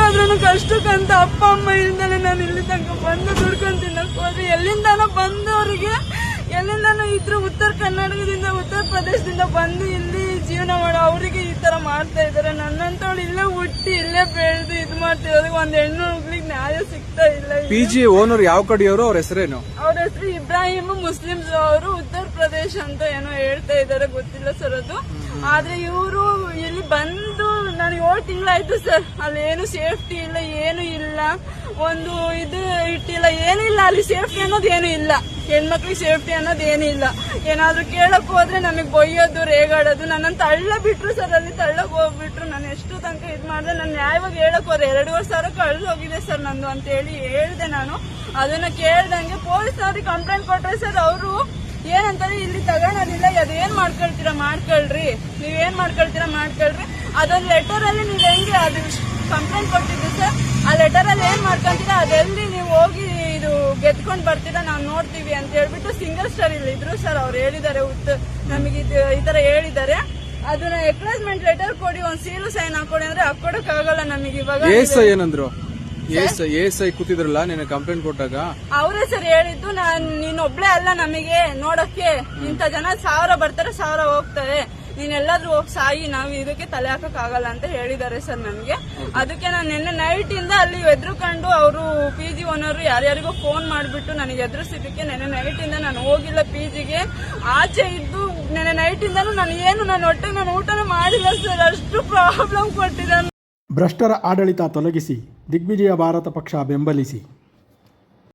ಹೆಂಗಾದ್ರೂ ಕಷ್ಟಕ್ಕಂತ ಅಪ್ಪ ಅಮ್ಮ ಇಲ್ದಾನೆ ನಾನು ಇಲ್ಲಿ ತನಕ ಬಂದು ದುಡ್ಕೊಂಡು ತಿನ್ನಕ್ ಹೋದ್ರೆ ಎಲ್ಲಿಂದಾನೋ ಬಂದವರಿಗೆ ಎಲ್ಲಿಂದಾನೋ ಇದ್ರು ಉತ್ತರ ಕರ್ನಾಟಕದಿಂದ ಉತ್ತರ ಪ್ರದೇಶದಿಂದ ಬಂದು ಇಲ್ಲಿ ಜೀವನ ಮಾಡೋ ಅವರಿಗೆ ಈ ತರ ಮಾಡ್ತಾ ಇದಾರೆ. ನನ್ನಂತವಳು ಇಲ್ಲೇ ಹುಟ್ಟಿ ಇಲ್ಲೇ ಬೆಳೆದು ಇದು ಮಾಡ್ತಿರೋದಕ್ಕೆ ಒಂದ್ ಹೆಣ್ಣು ಮಕ್ಳಿಗೆ ನ್ಯಾಯ ಸಿಗ್ತಾ ಇಲ್ಲ. ಪಿಜಿ ಓನರ್ ಯಾವ ಕಡೆಯವರು, ಅವ್ರ ಹೆಸರೇನು? ಅವ್ರ ಹೆಸರು ಇಬ್ರಾಹಿಂ, ಮುಸ್ಲಿಮ್ಸ್ ಅವರು, ಉತ್ತರ ಪ್ರದೇಶ ಅಂತ ಏನೋ ಹೇಳ್ತಾ ಇದಾರೆ, ಗೊತ್ತಿಲ್ಲ ಸರ್ ಅದು. ಆದ್ರೆ ಇವರು ಇಲ್ಲಿ ಬಂದು ನಾನು 7 ತಿಂಗಳಾಯ್ತು ಸರ್. ಅಲ್ಲಿ ಏನು ಸೇಫ್ಟಿ ಇಲ್ಲ, ಏನು ಇಲ್ಲ, ಒಂದು ಇದು ಇಟ್ಟಿಲ್ಲ, ಏನಿಲ್ಲ ಅಲ್ಲಿ. ಸೇಫ್ಟಿ ಅನ್ನೋದು ಏನು ಇಲ್ಲ, ಹೆಣ್ಮಕ್ಳಿಗೆ ಸೇಫ್ಟಿ ಅನ್ನೋದು ಏನಿಲ್ಲ. ಏನಾದ್ರು ಕೇಳಕ್ ಹೋದ್ರೆ ನಮಗ್ ಬೊಯ್ಯೋದು, ರೇಗಾಡೋದು. ನನ್ನನ್ನು ತಳ್ಳ ಬಿಟ್ರು ಸರ್, ಅಲ್ಲಿ ತಳ್ಳಕ್ ಹೋಗ್ಬಿಟ್ರು. ನಾನು ಎಷ್ಟು ತನಕ ಇದ್ ಮಾಡಿದೆ, ನಾನು ನ್ಯಾಯವಾಗಿ ಹೇಳಕ್ ಹೋದ್ರೆ 2.5 ಸಾವಿರ ಕಳ್ದು ಹೋಗಿದೆ ಸರ್ ನಂದು ಅಂತ ಹೇಳಿ ಹೇಳ್ದೆ ನಾನು. ಅದನ್ನ ಕೇಳ್ದಂಗೆ ಪೊಲೀಸ್ ಅವ್ರಿಗೆ ಕಂಪ್ಲೇಂಟ್ ಕೊಟ್ರೆ ಸರ್ ಅವರು ಏನಂತಾರೆ, ಇಲ್ಲಿ ತಗೊಳೋದಿಲ್ಲ, ಅದೇನ್ ಮಾಡ್ಕೊಳ್ತೀರಾ ಮಾಡ್ಕೊಳ್ರಿ, ನೀವೇನ್ ಮಾಡ್ಕೊಳ್ತೀರಾ ಮಾಡ್ಕೊಳ್ರಿ. ಅದೊಂದು ಲೆಟರ್ ಅಲ್ಲಿ ನೀವ್ ಹೆಂಗೆ ಅದು ಕಂಪ್ಲೇಂಟ್ ಕೊಟ್ಟಿದ್ದು ಸರ್, ಆ ಲೆಟರ್ ಅಲ್ಲಿ ಏನ್ ಮಾಡ್ಕೊಂತೀರಾ ಅದೆಲ್ಲಿ ನೀವು ಹೋಗಿ ಇದು ಗೆದ್ಕೊಂಡ್ ಬರ್ತೀರಾ, ನಾವು ನೋಡ್ತೀವಿ ಅಂತ ಹೇಳ್ಬಿಟ್ಟು ಸಿಂಗಲ್ ಸ್ಟಾರ್ ಇಲ್ಲಿ ಇದ್ರು ಸರ್. ಅವ್ರು ಹೇಳಿದ್ದಾರೆ, ನಮಗೆ ಈ ತರ ಹೇಳಿದ್ದಾರೆ, ಅದನ್ನ ಎಕ್ನಾಲೇಜ್ಮೆಂಟ್ ಲೆಟರ್ ಕೊಡಿ, ಒಂದ್ ಸೀಲು ಸೈನ್ ಹಾಕೊಡಿ ಅಂದ್ರೆ ಹಾಕೊಡಕ್ ಆಗಲ್ಲ ನಮಗೆ. ಇವಾಗ ಏನಂದ್ರು? ಎಸ್ ಐ ಕೂತಿದ್ರಲ್ಲ ನೀನು ಕಂಪ್ಲೇಂಟ್ ಕೊಟ್ಟಾಗ ಅವರೇ ಸರ್ ಹೇಳಿದ್ದು, ನೀನೊಬ್ಳೆ ಅಲ್ಲ ನಮಗೆ ನೋಡಕ್ಕೆ, ಇಂತ ಜನ 1000 ಬರ್ತಾರೆ 1000 ಹೋಗ್ತಾರೆ, ನೀನೆಲ್ಲಾದ್ರೂ ಹೋಗಿ ಸಾಯಿ, ನಾವು ಇದಕ್ಕೆ ತಲೆ ಹಾಕಕ್ ಆಗಲ್ಲ ಅಂತ ಹೇಳಿದ್ದಾರೆ ಸರ್ ನಮ್ಗೆ. ಅದಕ್ಕೆ ನಾನು ನಿನ್ನೆ ನೈಟ್ ಇಂದ ಅಲ್ಲಿ ಎದ್ರುಕೊಂಡು ಅವರು ಪಿಜಿ ಓನರ್ ಯಾರ್ಯಾರಿಗೋ ಫೋನ್ ಮಾಡ್ಬಿಟ್ಟು ನನಗೆ ಎದುರಿಸಿದ್ದಕ್ಕೆ ನಿನ್ನೆ ನೈಟ್ ಇಂದ ನಾನು ಹೋಗಿಲ್ಲ ಪಿಜಿಗೆ. ಆಚೆ ಇದ್ದು ನಿನ್ನೆ ನೈಟ್ ಇಂದನೂ ನಾನು ಹೊಟ್ಟೆ ನಾನು ಊಟನೂ ಮಾಡಿಲ್ಲ ಸರ್, ಅಷ್ಟು ಪ್ರಾಬ್ಲಮ್ ಕೊಟ್ಟಿದ್ದಾನೆ. ಭ್ರಷ್ಟರ ಆಡಳಿತ ತೊಲಗಿಸಿ ದಿಗ್ವಿಜಯ ಭಾರತ ಪಕ್ಷ ಬೆಂಬಲಿಸಿ.